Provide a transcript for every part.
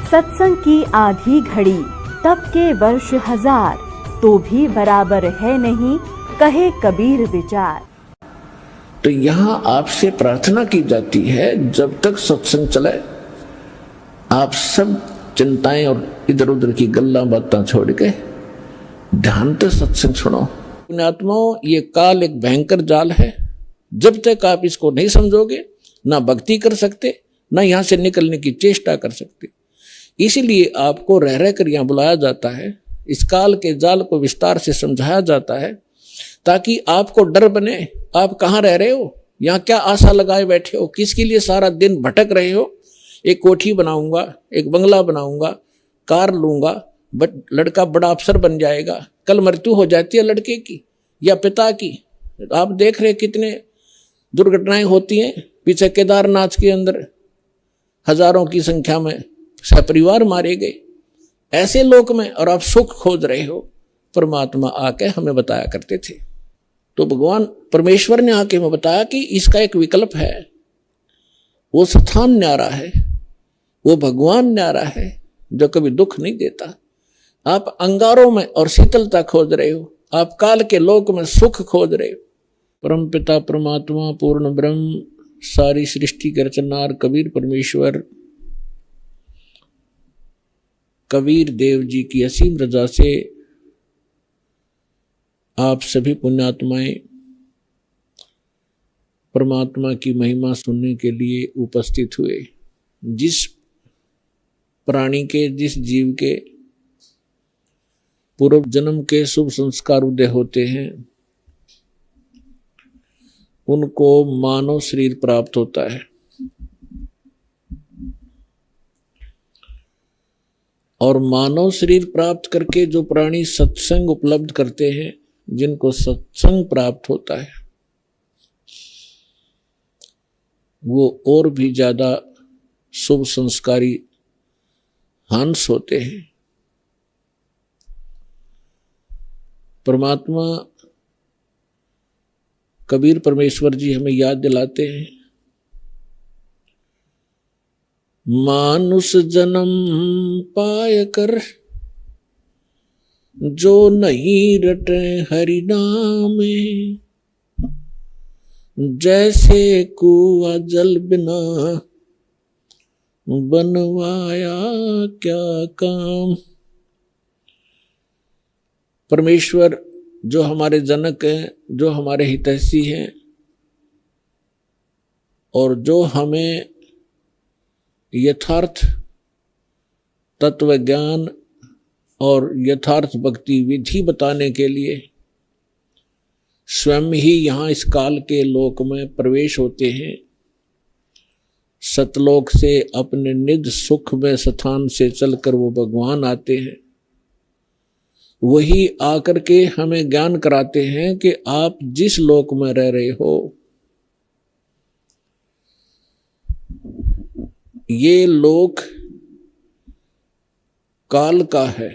सत्संग की आधी घड़ी तब के वर्ष 1000, तो भी बराबर है नहीं, कहे कबीर विचार। तो यहाँ आपसे प्रार्थना की जाती है, जब तक सत्संग चले आप सब चिंताएं और इधर उधर की गल्ला बातें छोड़ के ध्यान से सत्संग सुनो। पुण्यात्माओं, ये काल एक भयंकर जाल है। जब तक आप इसको नहीं समझोगे, ना भक्ति कर सकते, ना यहां से निकलने की चेष्टा कर सकते। इसीलिए आपको रह रह कर यहाँ बुलाया जाता है, इस काल के जाल को विस्तार से समझाया जाता है, ताकि आपको डर बने। आप कहाँ रह रहे हो, यहाँ क्या आशा लगाए बैठे हो, किसके लिए सारा दिन भटक रहे हो। एक कोठी बनाऊंगा, एक बंगला बनाऊंगा, कार लूंगा, लड़का बड़ा अफसर बन जाएगा। कल मृत्यु हो जाती है लड़के की या पिता की। आप देख रहे कितने दुर्घटनाएं होती हैं। पीछे केदारनाथ के अंदर हजारों की संख्या में सपरिवार मारे गए ऐसे लोक में, और आप सुख खोज रहे हो। परमात्मा आके हमें बताया करते थे। तो भगवान परमेश्वर ने आके हमें बताया कि इसका एक विकल्प है। वो स्थान न्यारा है, वो भगवान न्यारा है जो कभी दुख नहीं देता। आप अंगारों में और शीतलता खोज रहे हो, आप काल के लोक में सुख खोज रहे हो। परम पिता परमात्मा पूर्ण ब्रह्म सारी सृष्टि के रचनहार कबीर परमेश्वर कबीर देव जी की असीम रजा से आप सभी पुण्यात्माएं परमात्मा की महिमा सुनने के लिए उपस्थित हुए। जिस प्राणी के, जिस जीव के पूर्व जन्म के शुभ संस्कार उदय होते हैं, उनको मानव शरीर प्राप्त होता है। और मानव शरीर प्राप्त करके जो प्राणी सत्संग उपलब्ध करते हैं, जिनको सत्संग प्राप्त होता है, वो और भी ज्यादा शुभ संस्कारी हंस होते हैं। परमात्मा कबीर परमेश्वर जी हमें याद दिलाते हैं, मानुष जन्म पाय कर जो नहीं रटे हरि नामे, जैसे कुआं जल बिना बनवाया क्या काम। परमेश्वर जो हमारे जनक हैं, जो हमारे हितैषी हैं, और जो हमें यथार्थ तत्व ज्ञान और यथार्थ भक्ति विधि बताने के लिए स्वयं ही यहाँ इस काल के लोक में प्रवेश होते हैं। सतलोक से अपने निज सुख में स्थान से चलकर वो भगवान आते हैं। वही आकर के हमें ज्ञान कराते हैं कि आप जिस लोक में रह रहे हो, ये लोक काल का है,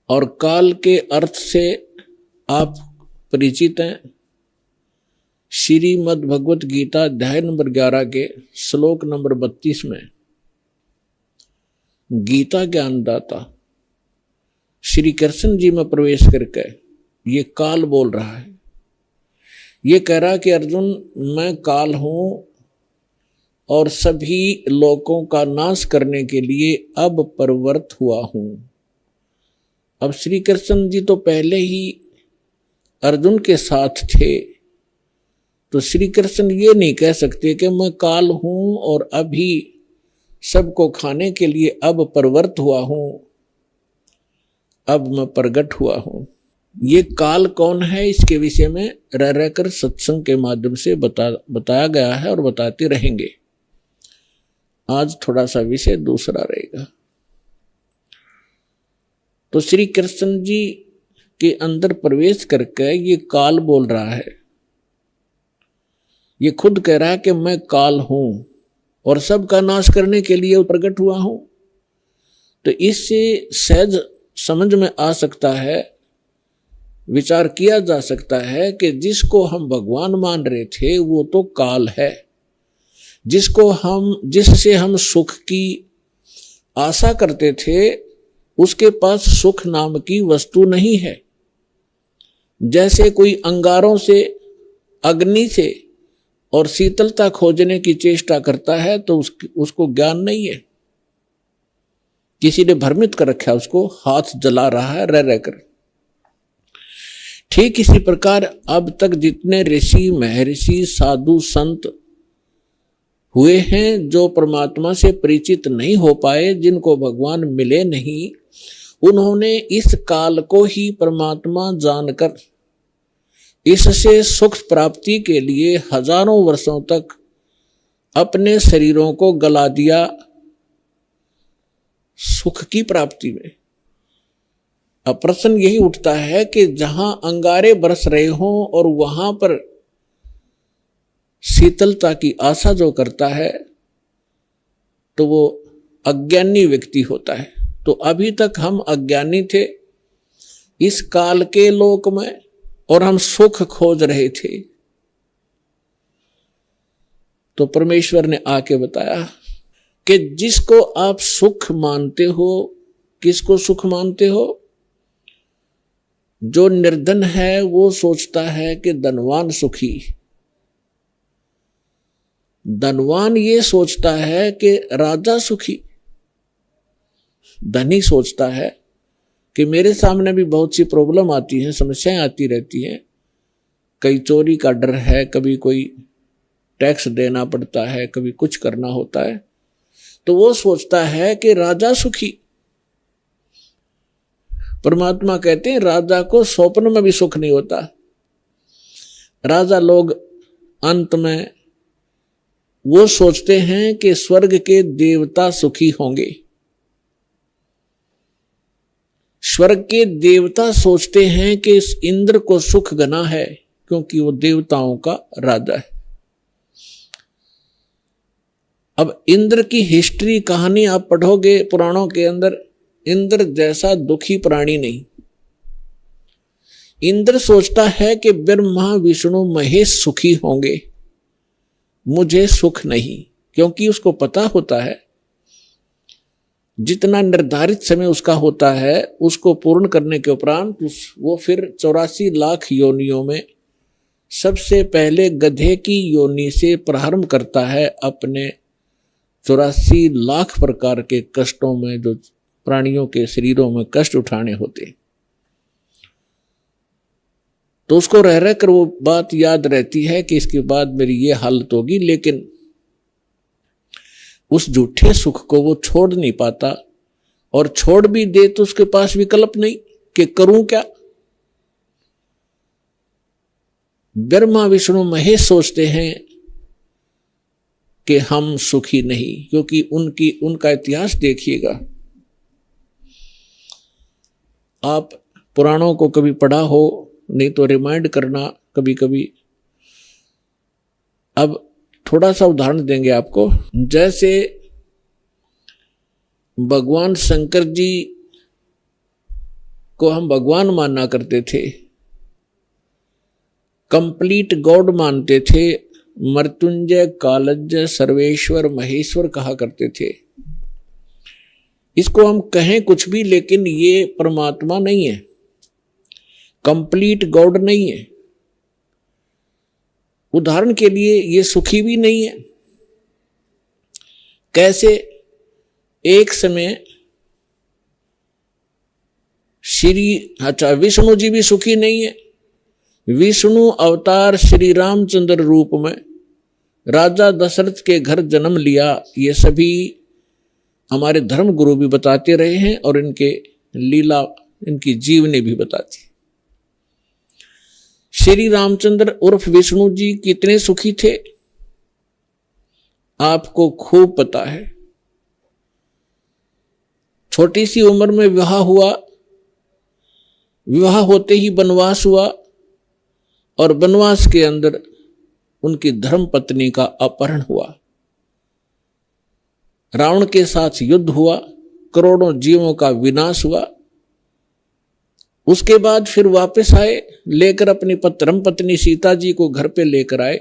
और काल के अर्थ से आप परिचित हैं। श्रीमद् भगवत गीता अध्याय नंबर 11 के श्लोक नंबर 32 में गीता ज्ञानदाता श्री कृष्ण जी में प्रवेश करके ये काल बोल रहा है। ये कह रहा कि अर्जुन, मैं काल हूं और सभी लोकों का नाश करने के लिए अब प्रवृत्त हुआ हूं। अब श्री कृष्ण जी तो पहले ही अर्जुन के साथ थे, तो श्री कृष्ण ये नहीं कह सकते कि मैं काल हूं और अभी सबको खाने के लिए अब प्रवृत्त हुआ हूं, अब मैं प्रगट हुआ हूं। ये काल कौन है, इसके विषय में रह रहकर सत्संग के माध्यम से बताया गया है और बताते रहेंगे। आज थोड़ा सा विषय दूसरा रहेगा। तो श्री कृष्ण जी के अंदर प्रवेश करके ये काल बोल रहा है। ये खुद कह रहा है कि मैं काल हूं और सबका नाश करने के लिए प्रकट हुआ हूं। तो इससे सहज समझ में आ सकता है, विचार किया जा सकता है कि जिसको हम भगवान मान रहे थे वो तो काल है, जिससे हम सुख की आशा करते थे, उसके पास सुख नाम की वस्तु नहीं है। जैसे कोई अंगारों से, अग्नि से और शीतलता खोजने की चेष्टा करता है तो उसको ज्ञान नहीं है, किसी ने भ्रमित कर रखा है, उसको हाथ जला रहा है रह रहकर। ठीक इसी प्रकार अब तक जितने ऋषि, महर्षि, साधु, संत हुए हैं, जो परमात्मा से परिचित नहीं हो पाए, जिनको भगवान मिले नहीं, उन्होंने इस काल को ही परमात्मा जानकर इससे सुख प्राप्ति के लिए हजारों वर्षों तक अपने शरीरों को गला दिया सुख की प्राप्ति में। अब प्रश्न यही उठता है कि जहां अंगारे बरस रहे हों और वहां पर शीतलता की आशा जो करता है तो वो अज्ञानी व्यक्ति होता है। तो अभी तक हम अज्ञानी थे इस काल के लोक में और हम सुख खोज रहे थे। तो परमेश्वर ने आके बताया कि जिसको आप सुख मानते हो, किसको सुख मानते हो? जो निर्धन है वो सोचता है कि धनवान सुखी, धनवान ये सोचता है कि राजा सुखी, धनी सोचता है कि मेरे सामने भी बहुत सी प्रॉब्लम आती हैं, समस्याएं आती रहती हैं, कहीं चोरी का डर है, कभी कोई टैक्स देना पड़ता है, कभी कुछ करना होता है, तो वो सोचता है कि राजा सुखी। परमात्मा कहते हैं राजा को स्वप्न में भी सुख नहीं होता। राजा लोग अंत में वो सोचते हैं कि स्वर्ग के देवता सुखी होंगे। स्वर्ग के देवता सोचते हैं कि इस इंद्र को सुख घना है क्योंकि वो देवताओं का राजा है। अब इंद्र की हिस्ट्री, कहानी आप पढ़ोगे पुराणों के अंदर, इंद्र जैसा दुखी प्राणी नहीं। इंद्र सोचता है कि ब्रह्मा, विष्णु, महेश सुखी होंगे, मुझे सुख नहीं, क्योंकि उसको पता होता है जितना निर्धारित समय उसका होता है उसको पूर्ण करने के उपरांत वो फिर 84 लाख योनियों में सबसे पहले गधे की योनि से प्रारंभ करता है अपने 84 लाख प्रकार के कष्टों में, जो प्राणियों के शरीरों में कष्ट उठाने होते। तो उसको रह रहकर वो बात याद रहती है कि इसके बाद मेरी ये हालत होगी, लेकिन उस झूठे सुख को वो छोड़ नहीं पाता, और छोड़ भी दे तो उसके पास विकल्प नहीं कि करूं क्या। ब्रह्मा, विष्णु, महेश सोचते हैं कि हम सुखी नहीं, क्योंकि उनका इतिहास देखिएगा। आप पुराणों को कभी पढ़ा हो, नहीं तो रिमाइंड करना कभी कभी। अब थोड़ा सा उदाहरण देंगे आपको। जैसे भगवान शंकर जी को हम भगवान माना करते थे, कंप्लीट गॉड मानते थे, मृत्युंजय, कालज्ञ, सर्वेश्वर, महेश्वर कहा करते थे। इसको हम कहें कुछ भी, लेकिन ये परमात्मा नहीं है, कंप्लीट गॉड नहीं है। उदाहरण के लिए ये सुखी भी नहीं है। कैसे? एक समय विष्णु जी भी सुखी नहीं है। विष्णु अवतार श्री रामचंद्र रूप में राजा दशरथ के घर जन्म लिया, ये सभी हमारे धर्म गुरु भी बताते रहे हैं और इनके लीला, इनकी जीवनी भी बताती। श्री रामचंद्र उर्फ विष्णु जी कितने सुखी थे आपको खूब पता है। छोटी सी उम्र में विवाह हुआ, विवाह होते ही वनवास हुआ, और वनवास के अंदर उनकी धर्म पत्नी का अपहरण हुआ। रावण के साथ युद्ध हुआ, करोड़ों जीवों का विनाश हुआ। उसके बाद फिर वापस आए, लेकर अपनी धर्म पत्नी सीता जी को घर पे लेकर आए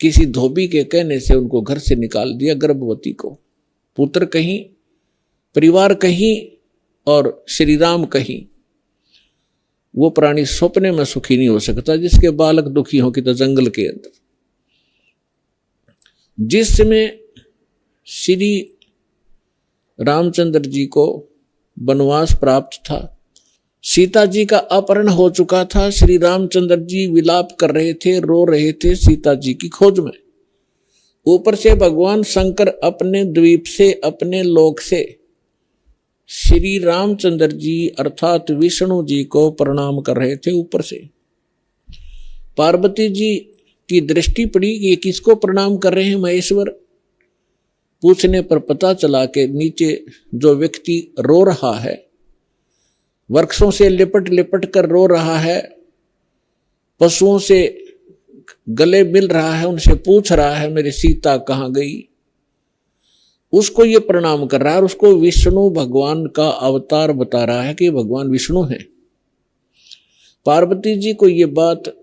किसी धोबी के कहने से उनको घर से निकाल दिया, गर्भवती को। पुत्र कहीं, परिवार कहीं और श्री राम कहीं। वो प्राणी सपने में सुखी नहीं हो सकता जिसके बालक दुखी हो कि तो जंगल के अंदर। जिस समय श्री रामचंद्र जी को वनवास प्राप्त था, सीता जी का अपहरण हो चुका था, श्री रामचंद्र जी विलाप कर रहे थे, रो रहे थे सीता जी की खोज में। ऊपर से भगवान शंकर अपने द्वीप से, अपने लोक से श्री रामचंद्र जी अर्थात विष्णु जी को प्रणाम कर रहे थे। ऊपर से पार्वती जी की दृष्टि पड़ी कि ये किसको प्रणाम कर रहे हैं महेश्वर। पूछने पर पता चला कि नीचे जो व्यक्ति रो रहा है, वृक्षों से लिपट लिपट कर रो रहा है, पशुओं से गले मिल रहा है, उनसे पूछ रहा है मेरी सीता कहाँ गई, उसको ये प्रणाम कर रहा है। और उसको विष्णु भगवान का अवतार बता रहा है कि भगवान विष्णु है। पार्वती जी को ये बात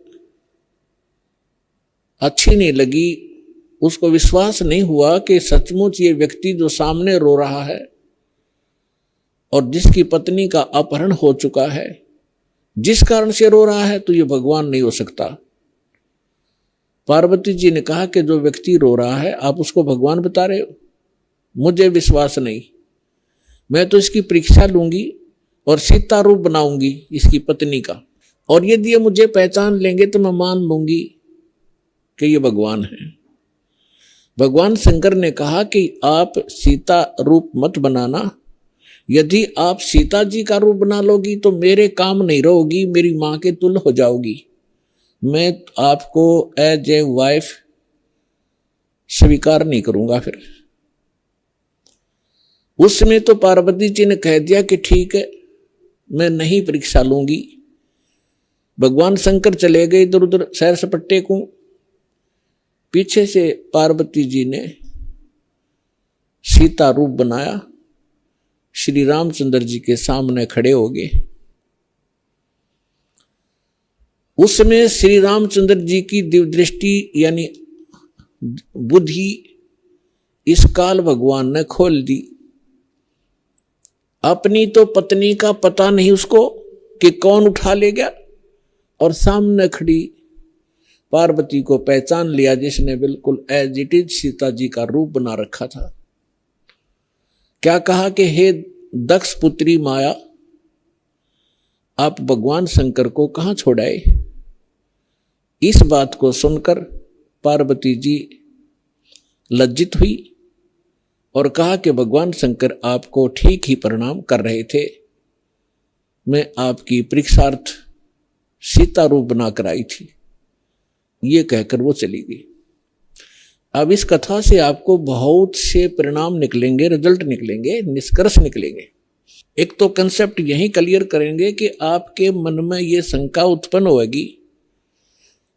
अच्छी नहीं लगी, उसको विश्वास नहीं हुआ कि सचमुच ये व्यक्ति जो सामने रो रहा है और जिसकी पत्नी का अपहरण हो चुका है, जिस कारण से रो रहा है, तो ये भगवान नहीं हो सकता। पार्वती जी ने कहा कि जो व्यक्ति रो रहा है आप उसको भगवान बता रहे हो, मुझे विश्वास नहीं, मैं तो इसकी परीक्षा लूंगी और सीता रूप बनाऊंगी इसकी पत्नी का, और यदि ये मुझे पहचान लेंगे तो मैं मान लूंगी कि ये भगवान है। भगवान शंकर ने कहा कि आप सीता रूप मत बनाना, यदि आप सीता जी का रूप बना लोगी तो मेरे काम नहीं रहोगी, मेरी मां के तुल्य हो जाओगी, मैं आपको एज ए वाइफ स्वीकार नहीं करूंगा। फिर उस समय तो पार्वती जी ने कह दिया कि ठीक है, मैं नहीं परीक्षा लूंगी। भगवान शंकर चले गए इधर उधर सैर सपट्टे को। पीछे से पार्वती जी ने सीता रूप बनाया, श्री रामचंद्र जी के सामने खड़े हो गए। उस समय श्री रामचंद्र जी की दिव्य दृष्टि यानी बुद्धि इस काल भगवान ने खोल दी। अपनी तो पत्नी का पता नहीं उसको कि कौन उठा ले गया, और सामने खड़ी पार्वती को पहचान लिया जिसने बिल्कुल as it is Sita ji का रूप बना रखा था। क्या कहा कि हे दक्ष पुत्री माया, आप भगवान शंकर को कहां छोड़ाए। इस बात को सुनकर पार्वती जी लज्जित हुई और कहा कि भगवान शंकर आपको ठीक ही प्रणाम कर रहे थे, मैं आपकी परीक्षार्थ सीता रूप बनाकर आई थी। ये कहकर वो चली गई। अब इस कथा से आपको बहुत से परिणाम निकलेंगे, रिजल्ट निकलेंगे, निष्कर्ष निकलेंगे। एक तो कंसेप्ट यही क्लियर करेंगे कि आपके मन में ये शंका उत्पन्न होगी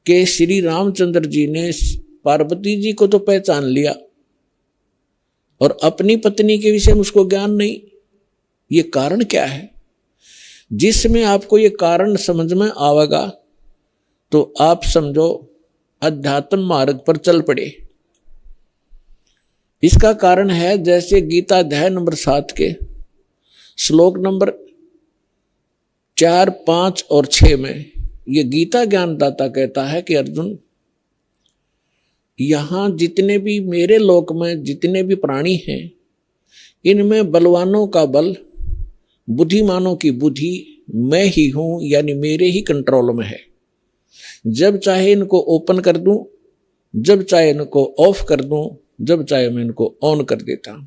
कि श्री रामचंद्र जी ने पार्वती जी को तो पहचान लिया और अपनी पत्नी के विषय में उसको ज्ञान नहीं, ये कारण क्या है। जिसमें आपको ये कारण समझ में आवेगा तो आप समझो अध्यात्म मार्ग पर चल पड़े। इसका कारण है जैसे गीता अध्याय नंबर 7 के श्लोक नंबर 4, 5 और 6 में ये गीता ज्ञानदाता कहता है कि अर्जुन, यहां जितने भी मेरे लोक में जितने भी प्राणी हैं, इनमें बलवानों का बल, बुद्धिमानों की बुद्धि मैं ही हूं, यानी मेरे ही कंट्रोल में है। जब चाहे इनको ओपन कर दूं, जब चाहे इनको ऑफ कर दूं, जब चाहे मैं इनको ऑन कर देता हूं।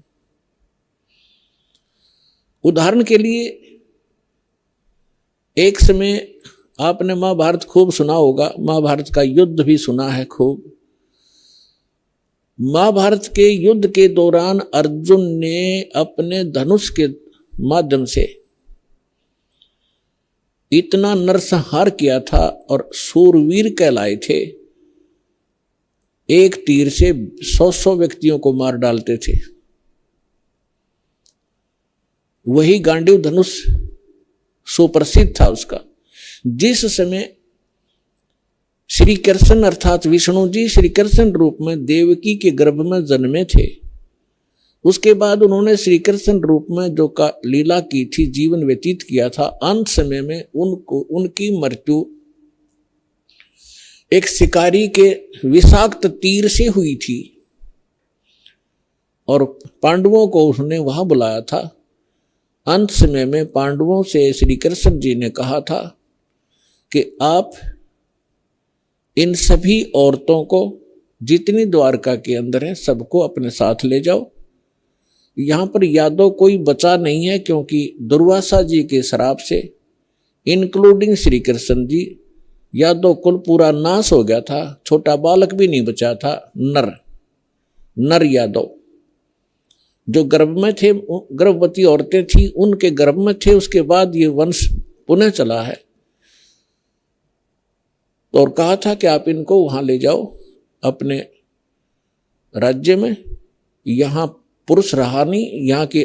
उदाहरण के लिए एक समय आपने महाभारत खूब सुना होगा, महाभारत का युद्ध भी सुना है खूब। महाभारत के युद्ध के दौरान अर्जुन ने अपने धनुष के माध्यम से इतना नरसंहार किया था और सूरवीर कहलाए थे। एक तीर से 100 व्यक्तियों को मार डालते थे। वही गांडीव धनुष सुप्रसिद्ध था उसका। जिस समय श्री कृष्ण अर्थात विष्णु जी श्री कृष्ण रूप में देवकी के गर्भ में जन्मे थे। उसके बाद उन्होंने श्री कृष्ण रूप में जो का लीला की थी, जीवन व्यतीत किया था, अंत समय में उनकी मृत्यु एक शिकारी के विषाक्त तीर से हुई थी और पांडवों को उसने वहां बुलाया था। अंत समय में पांडवों से श्री कृष्ण जी ने कहा था कि आप इन सभी औरतों को जितनी द्वारका के अंदर है सबको अपने साथ ले जाओ। यहां पर यादव कोई बचा नहीं है, क्योंकि दुर्वासा जी के श्राप से इंक्लूडिंग श्री कृष्ण जी यादव कुल पूरा नाश हो गया था। छोटा बालक भी नहीं बचा था। नर यादव जो गर्भ में थे, गर्भवती औरतें थी उनके गर्भ में थे। उसके बाद ये वंश पुनः चला है और कहा था कि आप इनको वहां ले जाओ अपने राज्य में। यहां पुरुष रहा नहीं, यहाँ के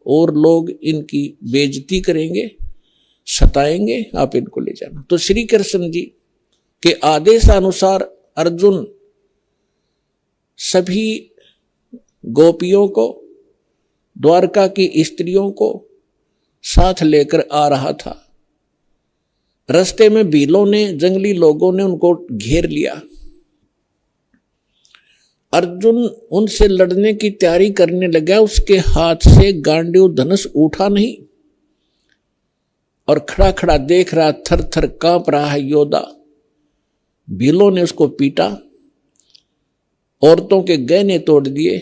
और लोग इनकी बेइज्जती करेंगे, सताएंगे, आप इनको ले जाना। तो श्री कृष्ण जी के आदेशानुसार अर्जुन सभी गोपियों को, द्वारका की स्त्रियों को साथ लेकर आ रहा था। रास्ते में भीलों ने, जंगली लोगों ने उनको घेर लिया। अर्जुन उनसे लड़ने की तैयारी करने लगा, उसके हाथ से गांडीव धनुष उठा नहीं और खड़ा खड़ा देख रहा, थर थर कांप रहा है योद्धा। भीलों ने उसको पीटा, औरतों के गहने तोड़ दिए,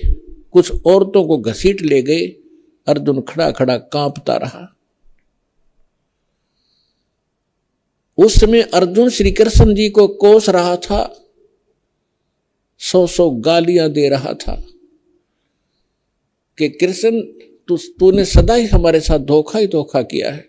कुछ औरतों को घसीट ले गए। अर्जुन खड़ा खड़ा कांपता रहा। उस समय अर्जुन श्री कृष्ण जी को कोस रहा था, 100 गालियां दे रहा था कि कृष्ण तूने सदा ही हमारे साथ धोखा ही धोखा किया है।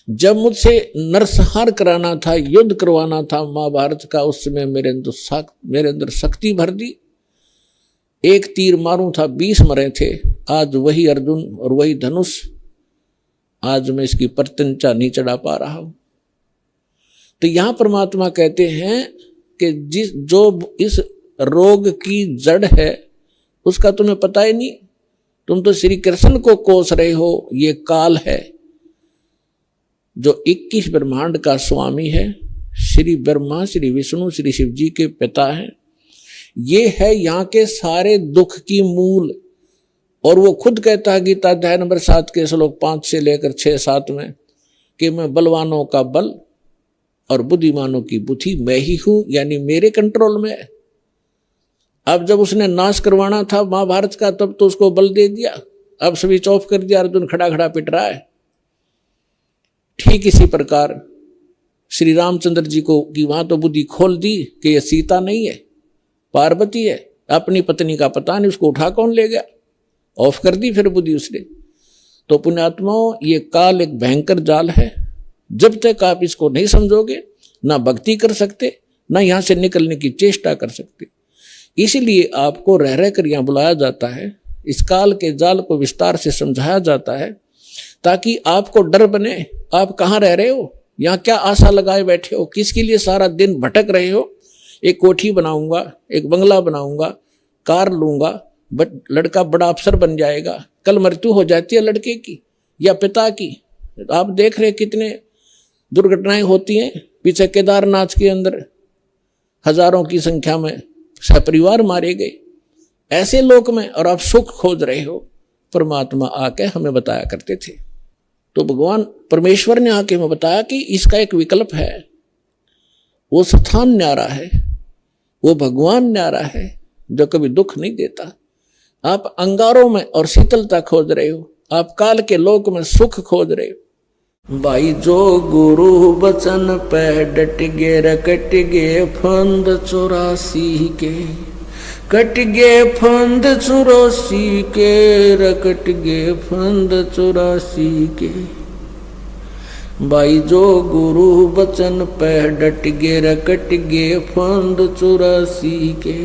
जब मुझसे नरसंहार कराना था, युद्ध करवाना था महाभारत का, उस समय मेरे अंदर शक्ति भर दी। एक तीर मारूं था 20 मरे थे। आज वही अर्जुन और वही धनुष, आज मैं इसकी प्रत्यंचा नहीं चढ़ा पा रहा हूं। तो यहां परमात्मा कहते हैं कि जो इस रोग की जड़ है उसका तुम्हें पता ही नहीं। तुम तो श्री कृष्ण को कोस रहे हो। ये काल है जो 21 ब्रह्मांड का स्वामी है। श्री ब्रह्मा, श्री विष्णु, श्री शिव जी के पिता हैं। ये है यहाँ के सारे दुख की मूल। और वो खुद कहता है गीता अध्याय नंबर 7 के श्लोक 5 से लेकर 6-7 में कि मैं बलवानों का बल और बुद्धिमानों की बुद्धि मैं ही हूं, यानी मेरे कंट्रोल में है। अब जब उसने नाश करवाना था महाभारत का, तब तो उसको बल दे दिया, अब स्विच ऑफ कर दिया। अर्जुन खड़ा खड़ा पिट रहा है। ठीक इसी प्रकार श्री रामचंद्र जी को की वहां तो बुद्धि खोल दी कि यह सीता नहीं है, पार्वती है। अपनी पत्नी का पता नहीं, उसको उठा कौन ले गया, ऑफ कर दी फिर बुद्धि उसने। तो पुण्यात्माओं, ये काल एक भयंकर जाल है। जब तक आप इसको नहीं समझोगे, ना भक्ति कर सकते, ना यहां से निकलने की चेष्टा कर सकते। इसीलिए आपको रह रह कर यहां बुलाया जाता है, इस काल के जाल को विस्तार से समझाया जाता है, ताकि आपको डर बने। आप कहाँ रह रहे हो, यहाँ क्या आशा लगाए बैठे हो, किसके लिए सारा दिन भटक रहे हो। एक कोठी बनाऊंगा, एक बंगला बनाऊंगा, कार लूंगा, लड़का बड़ा अफसर बन जाएगा। कल मृत्यु हो जाती है लड़के की या पिता की। आप देख रहे कितने दुर्घटनाएं होती हैं। पीछे केदारनाथ के अंदर हजारों की संख्या में सपरिवार मारे गए ऐसे लोक में, और आप सुख खोज रहे हो। परमात्मा आके हमें बताया करते थे। तो भगवान परमेश्वर ने आके हमें बताया कि इसका एक विकल्प है। वो स्थान न्यारा है, वो भगवान न्यारा है जो कभी दुख नहीं देता। आप अंगारों में और शीतलता खोज रहे हो, आप काल के लोक में सुख खोज रहे हो। भाई जो गुरु बचन पे डट गे रकट गे फंद 84 के, कट गे फंद 84 के, रकट गे फंद 84 के। भाई जो गुरु बचन पे डट गे रकट गे फंद 84 के।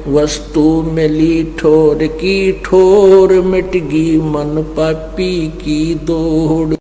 वस्तु मिली ठोर की ठोर, मिट गई मन पापी की दौड़।